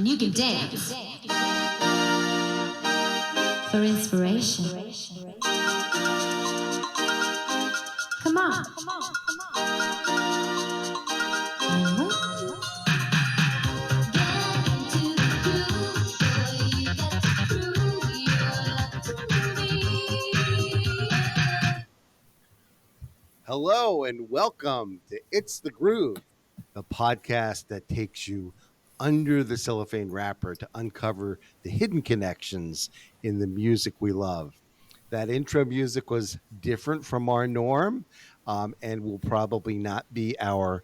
and you can dance. For inspiration. Come on. I love you. Get into the groove, boy, you got to prove your love to me. Hello and welcome to It's the Groove, the podcast that takes you under the cellophane wrapper to uncover the hidden connections in the music we love. That intro music was different from our norm and will probably not be our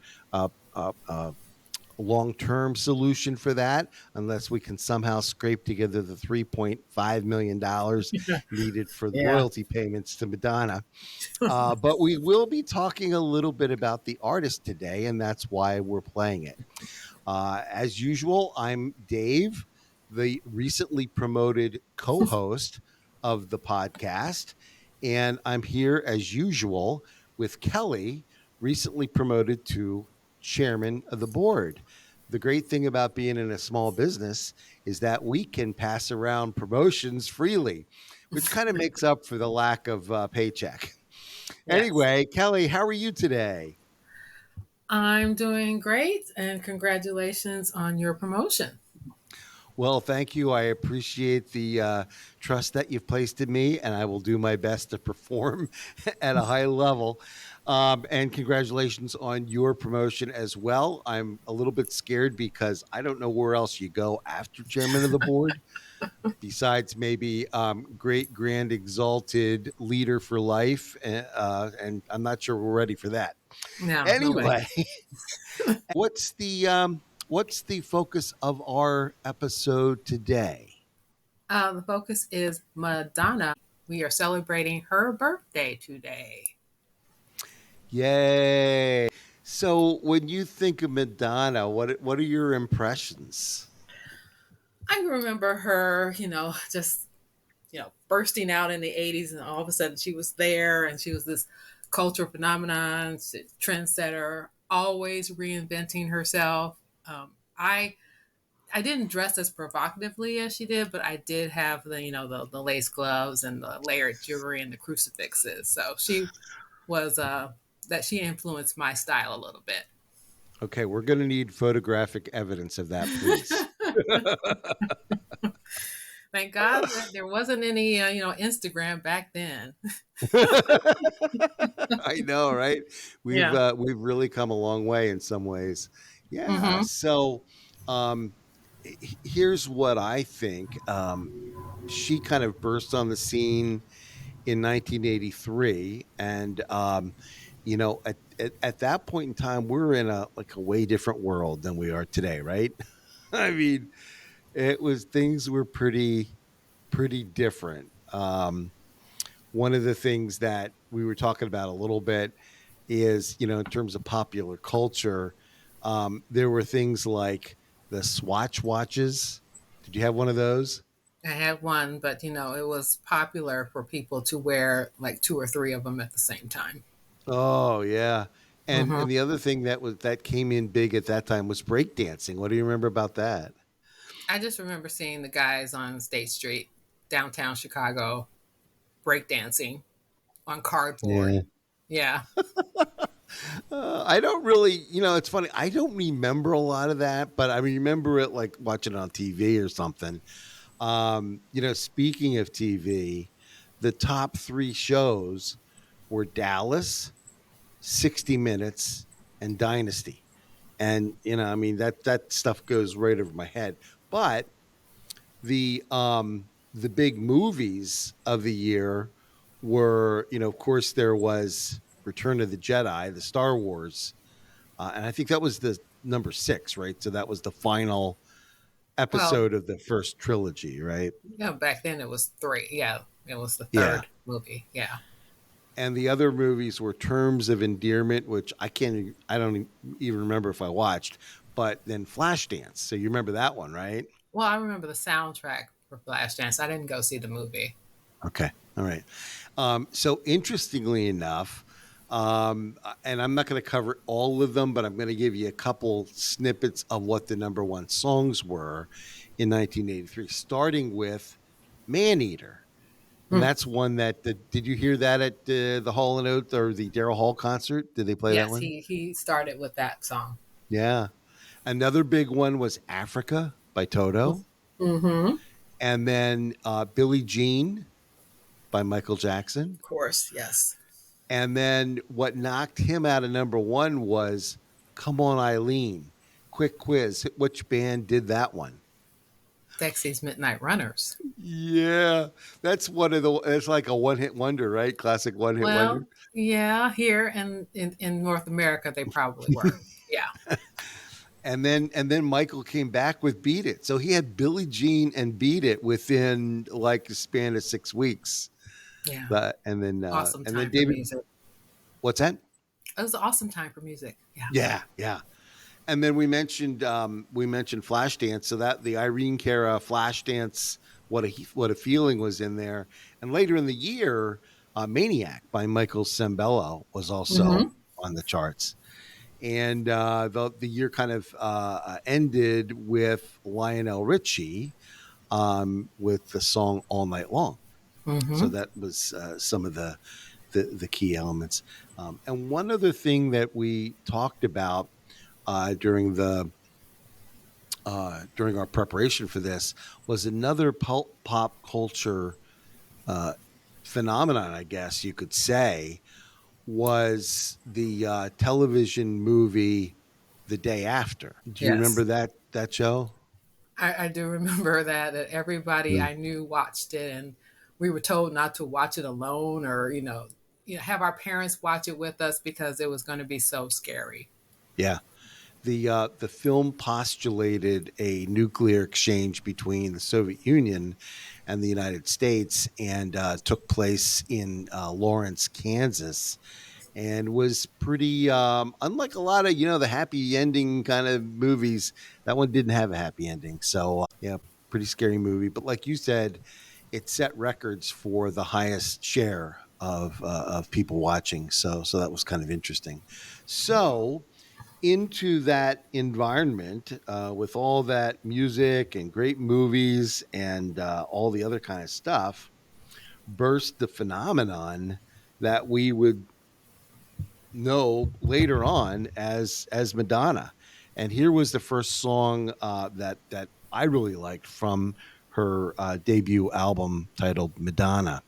long-term solution for that unless we can somehow scrape together the $3.5 million needed for Yeah. royalty payments to Madonna. But we will be talking a little bit about the artist today, and that's why we're playing it. As usual, I'm Dave, the recently promoted co-host of the podcast, and I'm here as usual with Kelly, recently promoted to chairman of the board. The great thing about being in a small business is that we can pass around promotions freely, which kind of makes up for the lack of paycheck. Yes. Anyway, Kelly, how are you today? I'm doing great, and congratulations on your promotion. Well, thank you. I appreciate the trust that you've placed in me, and I will do my best to perform at a high level. And congratulations on your promotion as well. I'm a little bit scared because I don't know where else you go after chairman of the board, besides maybe great, grand, exalted leader for life. And I'm not sure we're ready for that. No, Anyway, what's the focus of our episode today? the focus is Madonna. We are celebrating her birthday today. Yay! So, when you think of Madonna, what are your impressions? I can remember her, just bursting out in the 80s, and all of a sudden she was there, and she was this cultural phenomenon, trendsetter, always reinventing herself. I didn't dress as provocatively as she did, but I did have the lace gloves and the layered jewelry and the crucifixes. So she was she influenced my style a little bit. Okay, we're going to need photographic evidence of that, please. Thank God that there wasn't any Instagram back then. I know, right? We've really come a long way in some ways. Yeah. Mm-hmm. So, here's what I think. She kind of burst on the scene in 1983, and at that point in time, we're in a way different world than we are today, right? I mean, things were pretty different. One of the things that we were talking about a little bit is, in terms of popular culture, there were things like the Swatch watches. Did you have one of those? I had one, but it was popular for people to wear like 2 or 3 of them at the same time. Oh yeah. And Mm-hmm. and the other thing that came in big at that time was breakdancing. What do you remember about that? I just remember seeing the guys on State Street, downtown Chicago, breakdancing on cardboard. Yeah. I don't really, it's funny. I don't remember a lot of that, but I remember it like watching it on TV or something. Speaking of TV, the top 3 shows were Dallas, 60 Minutes, and Dynasty. And, that stuff goes right over my head. But the big movies of the year were, of course, there was Return of the Jedi, the Star Wars. And I think that was the number 6, right? So that was the final episode of the first trilogy, right? Yeah, back then it was 3. Yeah, it was the 3rd movie. Yeah. And the other movies were Terms of Endearment, which I don't even remember if I watched, but then Flashdance. So you remember that one, right? Well, I remember the soundtrack for Flashdance. I didn't go see the movie. Okay. All right. So interestingly enough, And I'm not going to cover all of them, but I'm going to give you a couple snippets of what the number one songs were in 1983, starting with Man Eater. And Mm. that's one that, did you hear that at the Hall and Oates or the Daryl Hall concert? Did they play that Yes, one? he started with that song. Yeah. Another big one was Africa by Toto. Mm-hmm. And then Billie Jean by Michael Jackson. Of course, yes. And then what knocked him out of number one was Come On Eileen. Quick quiz. Which band did that one? Dexy's Midnight Runners. Yeah. That's one of the, it's like a one hit wonder, right? Classic one hit wonder. Well, yeah, here and in North America they probably were. Yeah. And then Michael came back with Beat It. So he had Billie Jean and Beat It within like a span of 6 weeks. Yeah. And then Awesome and time then for David, music. what's that? It was an awesome time for music. Yeah. Yeah, yeah. And then we mentioned Flashdance, so that the Irene Cara Flashdance, what a feeling was in there. And later in the year, Maniac by Michael Sembello was also Mm-hmm. on the charts. And the year kind of ended with Lionel Richie with the song All Night Long. Mm-hmm. So that was some of the key elements. And one other thing that we talked about during our preparation for this was another pop culture phenomenon, I guess you could say, was the television movie The Day After. Do you Yes. remember that show? I do remember that everybody I knew watched it, and we were told not to watch it alone, or have our parents watch it with us because it was going to be so scary. Yeah. The film postulated a nuclear exchange between the Soviet Union and the United States, and took place in Lawrence, Kansas, and was pretty unlike a lot of the happy ending kind of movies. That one didn't have a happy ending, so yeah, pretty scary movie. But like you said, it set records for the highest share of people watching. So that was kind of interesting. So into that environment with all that music and great movies and all the other kind of stuff, burst the phenomenon that we would know later on as Madonna. And here was the first song that I really liked from her debut album titled Madonna.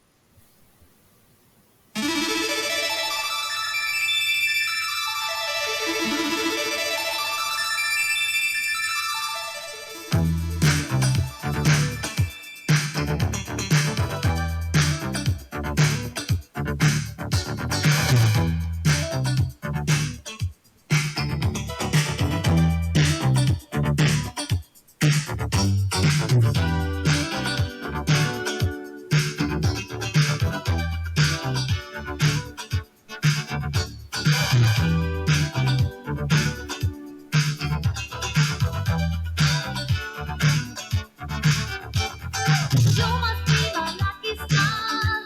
You must be my lucky star,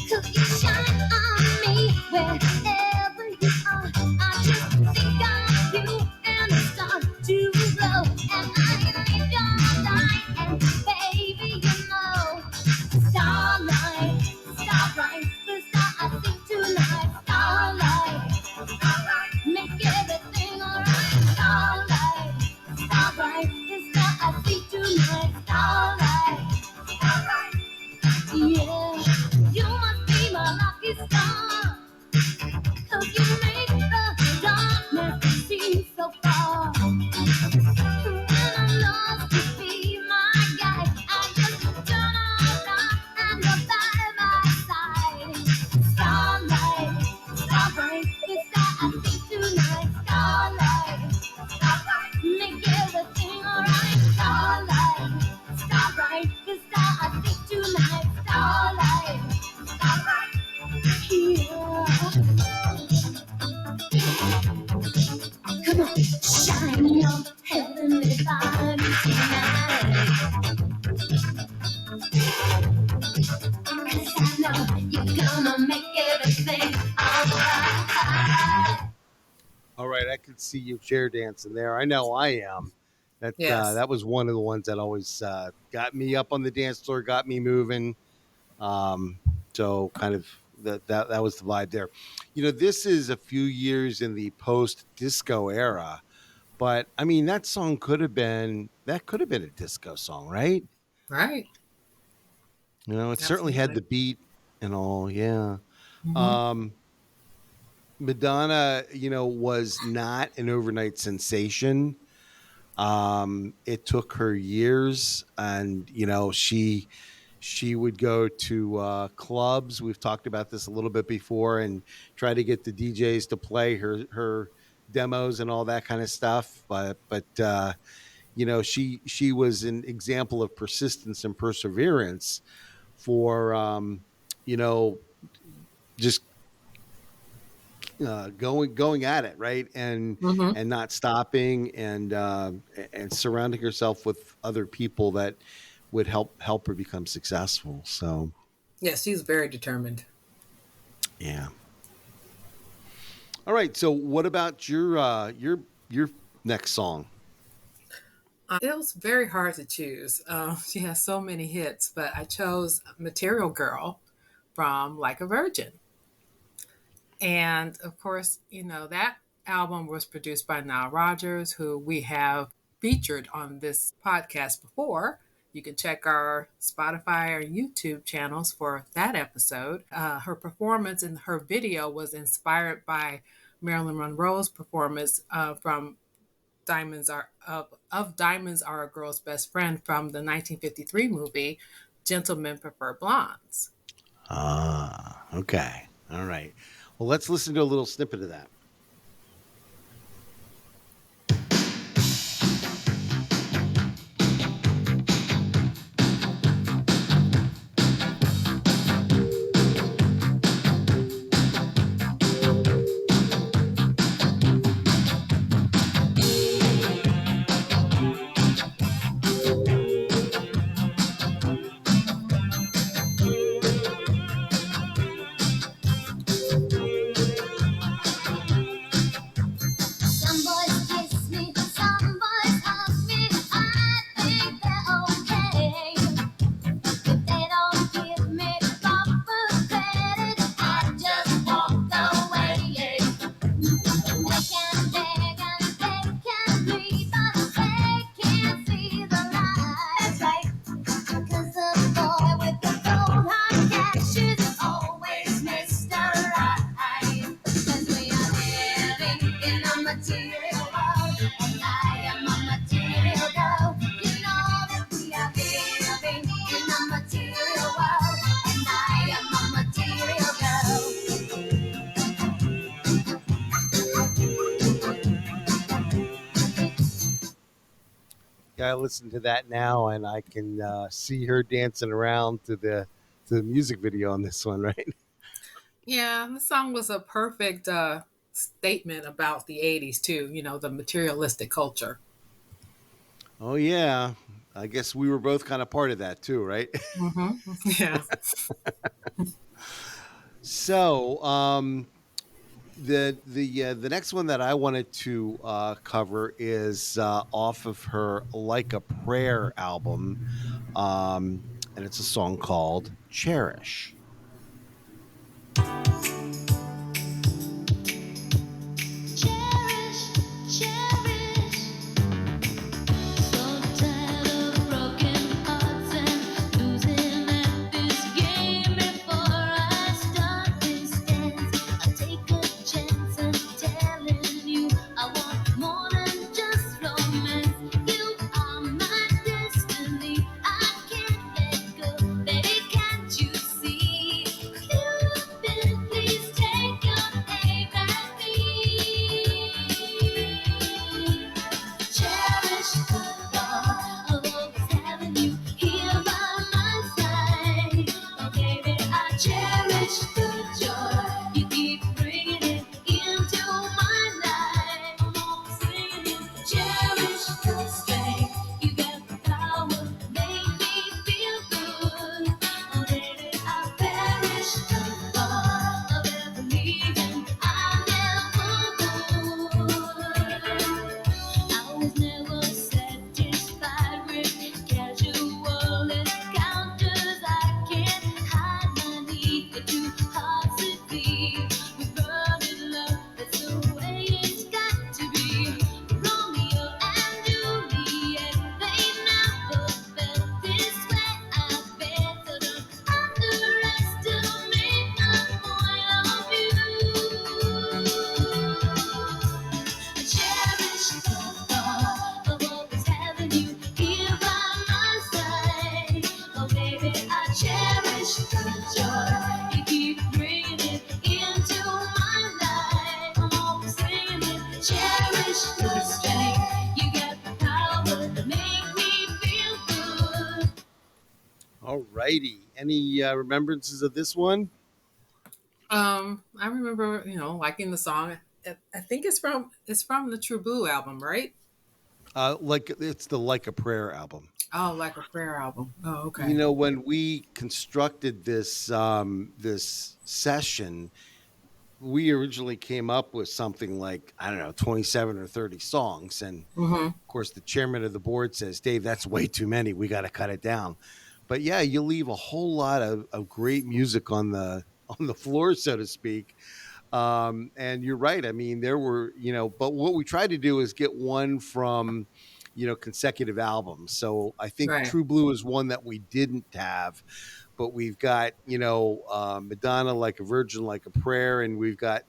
'cause you shine on me wherever you are. I just think of you and start to glow, and I need your light, and baby, starlight, starlight, the star I see tonight, starlight, make everything alright, starlight, starlight, the star I see tonight, starlight. Yeah, you must be my lucky star, 'cause you make the darkness seem so far. When I'm lost, you be my guide. I just turn around and you're by my side. Starlight, starlight, the star I see tonight. Starlight, starlight, make everything alright. Starlight, starlight, the star I see tonight. Starlight, starlight, yeah. Come on, shine your heavenly body tonight. 'Cause I know you're gonna make everything alright. could see you chair dancing there. I know I am. Yes. That was one of the ones that always got me up on the dance floor, got me moving. Um, so kind of that was the vibe there. This is a few years in the post disco era, but I mean that song could have been a disco song, right? Right. It certainly had Absolutely. the beat and all. Yeah. Hmm. Um, Madonna, was not an overnight sensation. It took her years, and she would go to clubs. We've talked about this a little bit before, and try to get the DJs to play her demos and all that kind of stuff. But she was an example of persistence and perseverance for you know just going at it, right, and Hmm. not stopping, and surrounding herself with other people that would help her become successful. So Yes, she's very determined. yeah. All right. So what about your next song? It was very hard to choose. She has so many hits, but I chose Material Girl from Like a Virgin. And of course, that album was produced by Nile Rodgers, who we have featured on this podcast before. You can check our Spotify or YouTube channels for that episode. Her performance in her video was inspired by Marilyn Monroe's performance from Diamonds Are a Girl's Best Friend from the 1953 movie Gentlemen Prefer Blondes. Ah, okay. All right. Well, let's listen to a little snippet of that. Some boys kiss me, some boys hug me. I think they're okay. If they don't give me proper credit, I just walk away. They can beg and they can plead, but they can't see the light. That's right. 'Cause the boy with the gold hard cash is always Mr. Right. 'Cause we are living in a material world, and I am a material girl. You know that we are living in a material world, and I am a material girl. Yeah, I listen to that now, and I can see her dancing around to the music video on this one, right? Yeah, the song was a perfect statement about the 80s, too, the materialistic culture. Oh yeah, I guess we were both kind of part of that too, right? Hmm. Yeah. So the next one that I wanted to cover is off of her Like a Prayer album, and it's a song called "Cherish." Cherish, cherish. So tired of broken hearts and losing at this game. Before I start this dance, I take a chance and telling you I want more than just romance. You are my destiny. I can't let go, baby. Can't you see? You've been cherish your strength. You got the power to make me feel good. All righty. Any remembrances of this one? I remember, liking the song. I think it's from the True Blue album, right? Like it's the Like a Prayer album. Oh, like a prayer album. Oh, You okay. know, when we constructed this session, we originally came up with something like, I don't know, 27 or 30 songs, and Mm-hmm. of course the chairman of the board says, Dave, that's way too many, we got to cut it down. But yeah, you leave a whole lot of great music on the floor, so to speak. And you're right. I mean, there were, but what we tried to do is get one from, consecutive albums. So I think Right. True Blue is one that we didn't have, but we've got, Madonna, Like a Virgin, Like a Prayer, and we've got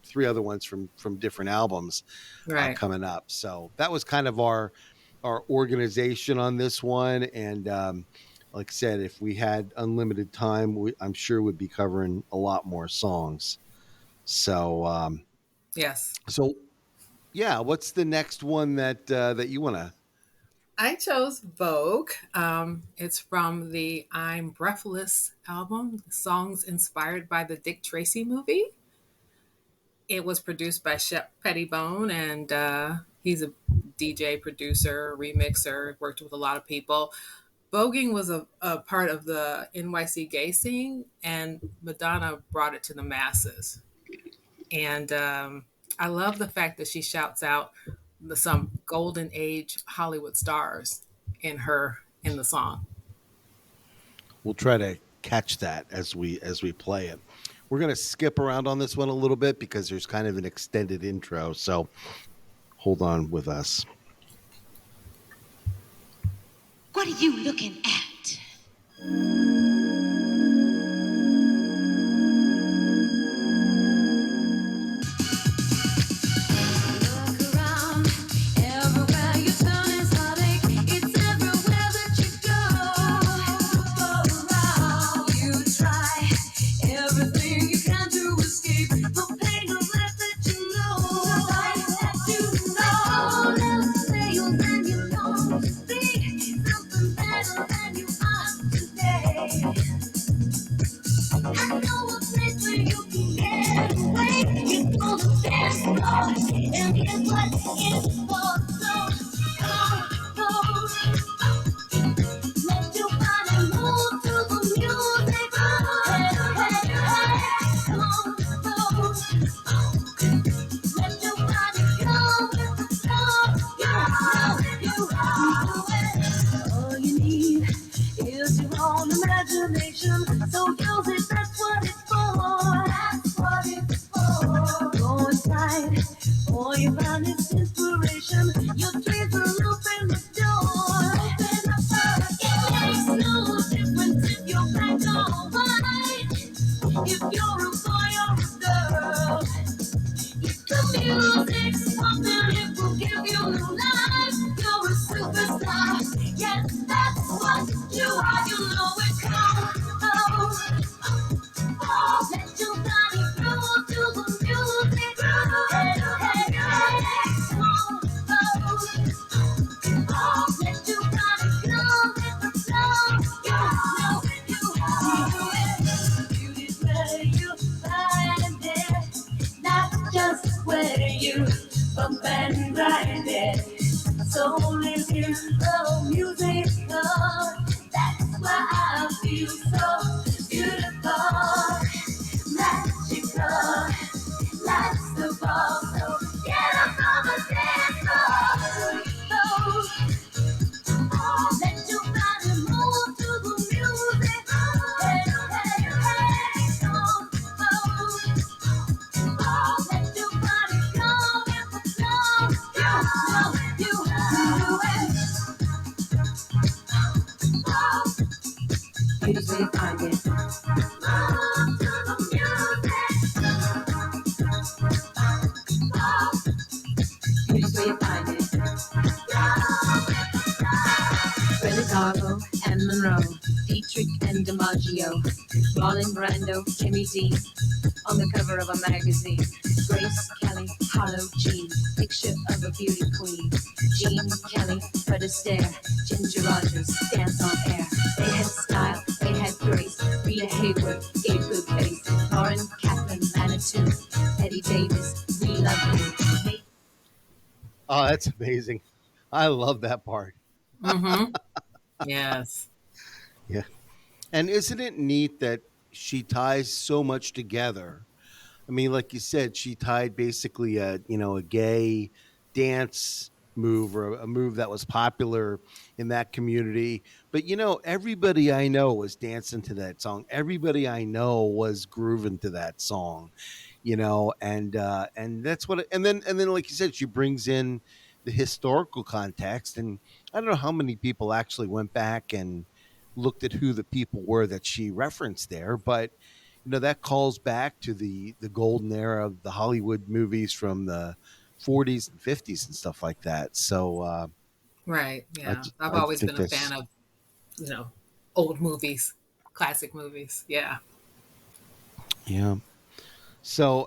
three other ones from different albums Right. coming up. So that was kind of our organization on this one. And like I said, if we had unlimited time, I'm sure we'd be covering a lot more songs. So, Yes. so yeah, what's the next one that you want to? I chose Vogue. It's from the I'm Breathless album, songs inspired by the Dick Tracy movie. It was produced by Shep Pettibone, and he's a DJ, producer, remixer, worked with a lot of people. Voguing was a part of the NYC gay scene, and Madonna brought it to the masses. And I love the fact that she shouts out some golden age Hollywood stars in the song. We'll try to catch that as we play it. We're gonna skip around on this one a little bit because there's kind of an extended intro. So hold on with us. What are you looking at? Look around, everywhere you turn is heartache. It's everywhere that you go. Around, you try everything you can to escape the pain of life that you know. That you know. Never fails and you long to be something better than you are today. I know a place where you can get away. You know the best part, and guess what it's for? So go, let your body move to the music. Hey, hey, hey, come on, go, let your body go with the flow. You know it. All you need is your own imagination. So use it, that's what it's for. That's what it's for. Go inside, for you find its inspiration. Your dreams will open the door. Open up first. It makes no difference if you're black or white. If you're a boy or a girl. If the music's pumping, it will give you new life. You're a superstar. Yes, that's what you are. You know it. Come on, let your body groove to the music. Hey, hey, hey, come on, let your body go with the flow. You know it. Beauty's where you find it, not just where you bump and grind it. Soul is in the music. That's why I feel so beautiful, magical. Life's the ball, so get up on the dance floor. Let your body move to the music. Hey, hey, hey, come on, let your body go with the flow. You know it. Beauty's where you find it. Move to the music. Beauty's where you find it. Freddie Garbo and Monroe, Dietrich and DiMaggio, Marlon Brando, Jimmy D, on the cover of a magazine. Grace Kelly, Harlow Jean, picture of a beauty queen. Jean Kelly, Fred Astaire, Ginger Rogers, dance on air. They had style, they had grace. Rita Hayworth gave good face. Lauren Catherine Manitou, Eddie Davis, we love you. Oh, that's amazing. I love that part. Mm-hmm. Yes. Yeah. And isn't it neat that she ties so much together? I mean, like you said, she tied basically a gay dance move or a move that was popular in that community. But everybody I know was dancing to that song. Everybody I know was grooving to that song. And that's what. And then, like you said, she brings in the historical context, and I don't know how many people actually went back and looked at who the people were that she referenced there, but that calls back to the golden era of the Hollywood movies from the 40s and 50s and stuff like that. So Right. I Yeah. j- I've I always think been a fan that's of, you know, old movies, classic movies. Yeah. yeah. So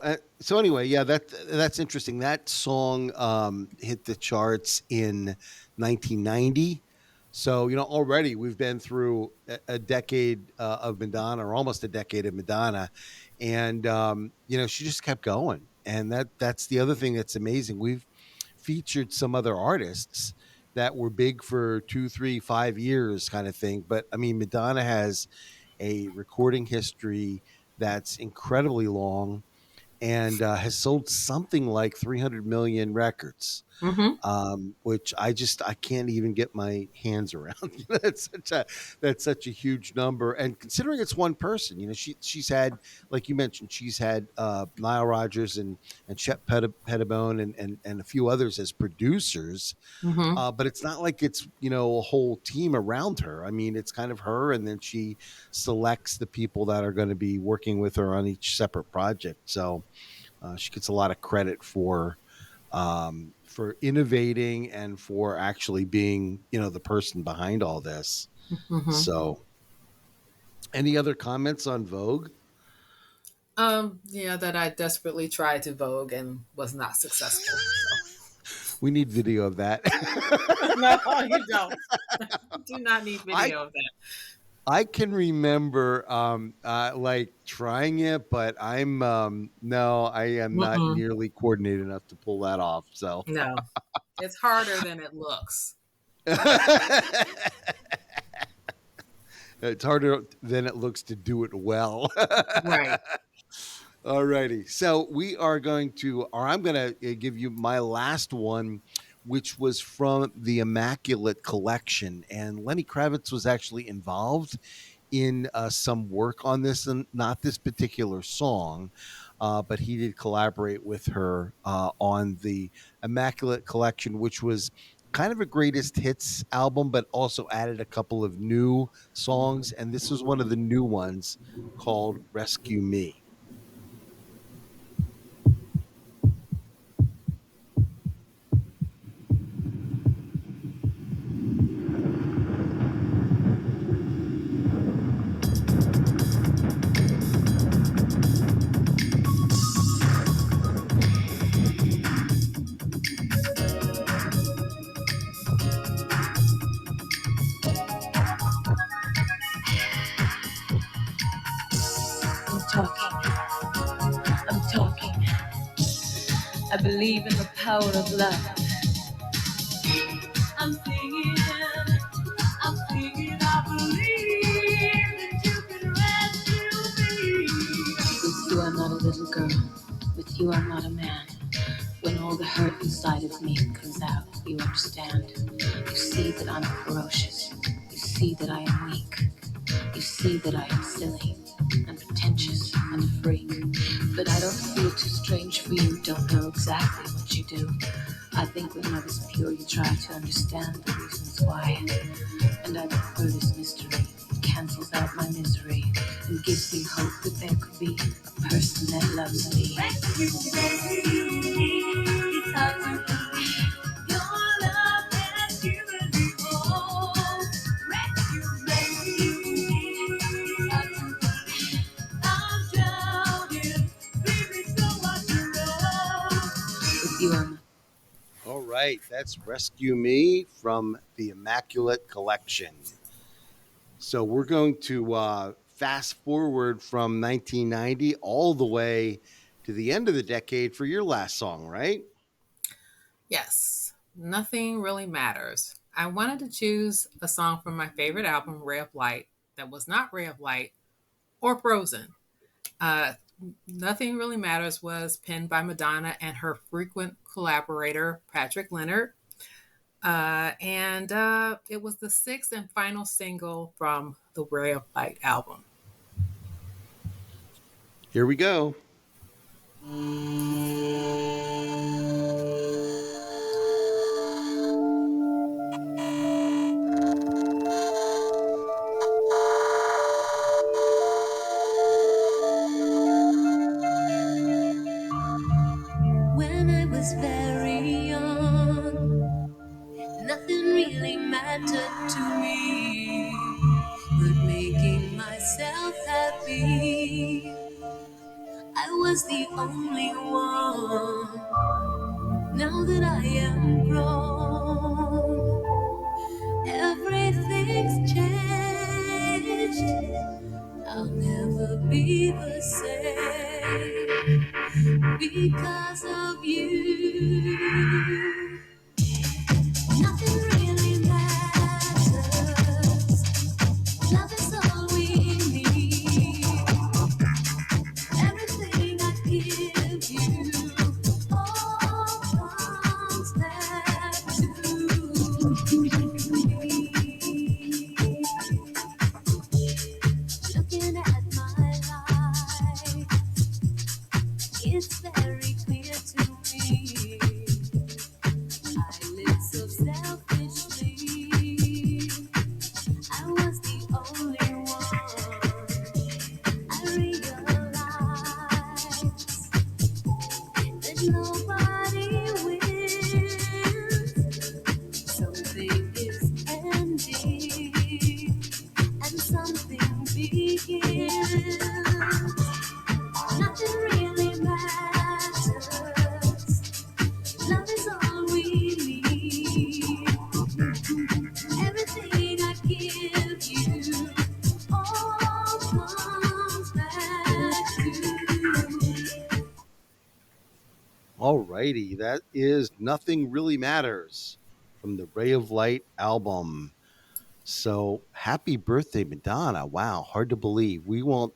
anyway, yeah, that's interesting. That song hit the charts in 1990. So already we've been through a decade of Madonna, or almost a decade of Madonna, and she just kept going. And that's the other thing that's amazing. We've featured some other artists that were big for 2, 3, 5 years, kind of thing. But I mean, Madonna has a recording history that's incredibly long and has sold something like 300 million records, Mm-hmm. which I can't even get my hands around. That's such a huge number, and considering it's one person, she's had, like you mentioned, she's had Nile Rodgers and Shep Pettibone and a few others as producers, Mm-hmm. but it's not like it's a whole team around her. I mean, it's kind of her, and then she selects the people that are going to be working with her on each separate project. So she gets a lot of credit for innovating and for actually being the person behind all this. Mm-hmm. So, any other comments on Vogue? Yeah, that I desperately tried to Vogue and was not successful. So We need video of that. no, you don't. Do not need I video of that. I can remember like trying it, but I'm no, I am not Mm-mm. nearly coordinated enough to pull that off. So No, it's harder than it looks. it's harder than it looks to do it well. Right. Alrighty. So we are going to, or I'm going to give you my last one, which was from the Immaculate collection. And Lenny Kravitz was actually involved in some work on this, and not this particular song, but he did collaborate with her on the Immaculate collection, which was kind of a greatest hits album, but also added a couple of new songs. And this was one of the new ones called Rescue Me. I'm talking, I'm talking. I believe in the power of love. I'm singing, I believe that you can rescue me. With you, I'm not a little girl. With you, I'm not a man. When all the hurt inside of me comes out, you understand. You see that I'm ferocious. You see that I am weak. You see that I am silly and pretentious and a freak. But I don't feel too strange for you, don't know exactly what you do. I think when love is pure, you try to understand the reasons why. And I prefer this mystery. It cancels out my misery and gives me hope that there could be a person that loves me. Rescue me. It's hard to believe your love has given me hope. Rescue me. It's hard to believe I'm drowning. Baby, so much to know. All right, that's Rescue Me from the Immaculate Collection. So we're going to fast forward from 1990 all the way to the end of the decade for your last song, right? Yes, Nothing Really Matters. I wanted to choose a song from my favorite album, Ray of Light, that was not Ray of Light or Frozen. Uh, Nothing Really Matters was penned by Madonna and her frequent collaborator, Patrick Leonard. And it was the sixth and final single from the Ray of Light album. Here we go. When I was very young, nothing really mattered to me but making myself happy. I was the only one. Now that I am grown, everything's changed. I'll never be the same because of you. Nothing really matters. Love is all we need. Everything I give you all comes back to me. Looking at my life, it's very clear to me. I lived so selfishly. I was the only one. I realized that nobody wins. Something is ending and something begins. Nothing really matters. Love is all we need. Everything I give you all comes back to me. All righty, that is Nothing Really Matters from the Ray of Light album. So happy birthday, Madonna! Wow, hard to believe. We won't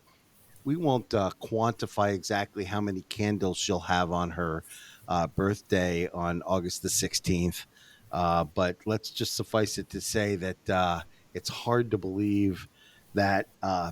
quantify exactly how many candles she'll have on her birthday on August the 16th. But let's just suffice it to say that it's hard to believe that I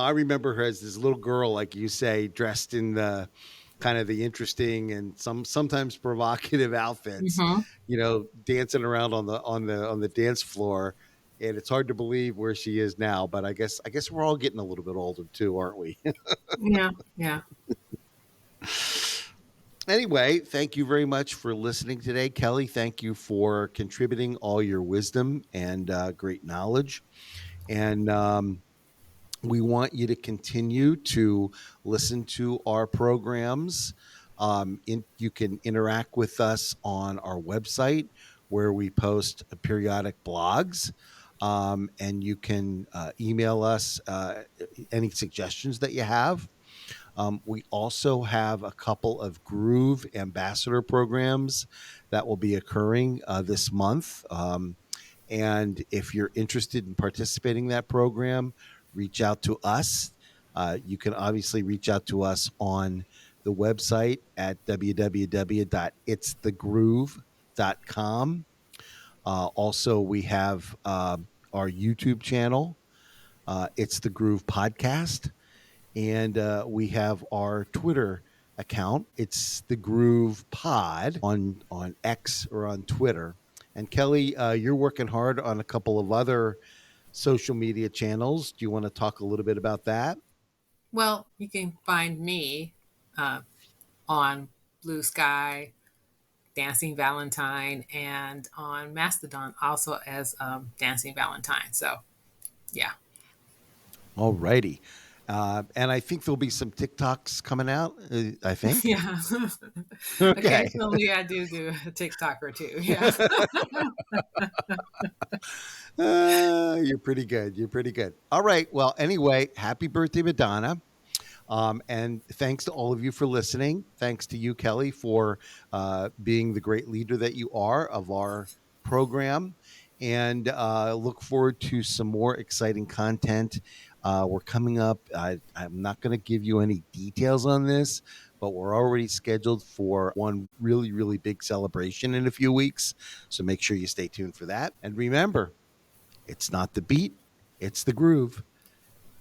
remember her as this little girl, like you say, dressed in the kind of the interesting and sometimes provocative outfits, Mm-hmm. dancing around on the dance floor. And it's hard to believe where she is now, but I guess we're all getting a little bit older too, aren't we? Yeah, yeah. Anyway, thank you very much for listening today, Kelly. Thank you for contributing all your wisdom and great knowledge. And we want you to continue to listen to our programs. You can interact with us on our website where we post periodic blogs. And you can email us any suggestions that you have. We also have a couple of Groove Ambassador programs that will be occurring this month. And if you're interested in participating in that program, reach out to us. You can obviously reach out to us on the website at www.itsthegroove.com. Also, we have our YouTube channel, It's the Groove Podcast, and we have our Twitter account. It's the Groove Pod on X or on Twitter. And Kelly, you're working hard on a couple of other social media channels. Do you want to talk a little bit about that? Well, you can find me uh, on Blue Sky, Dancing Valentine, and on Mastodon also as Dancing Valentine. So, yeah. All righty. And I think there'll be some TikToks coming out. I think. Yeah. Okay. Occasionally I do a TikTok or two. Yeah. You're pretty good. You're pretty good. All right. Well, anyway, happy birthday, Madonna. And thanks to all of you for listening. Thanks to you, Kelly, for being the great leader that you are of our program. And look forward to some more exciting content. We're coming up. I'm not going to give you any details on this, but we're already scheduled for one really, really big celebration in a few weeks. So make sure you stay tuned for that. And remember, it's not the beat, it's the groove.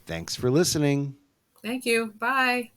Thanks for listening. Thank you. Bye.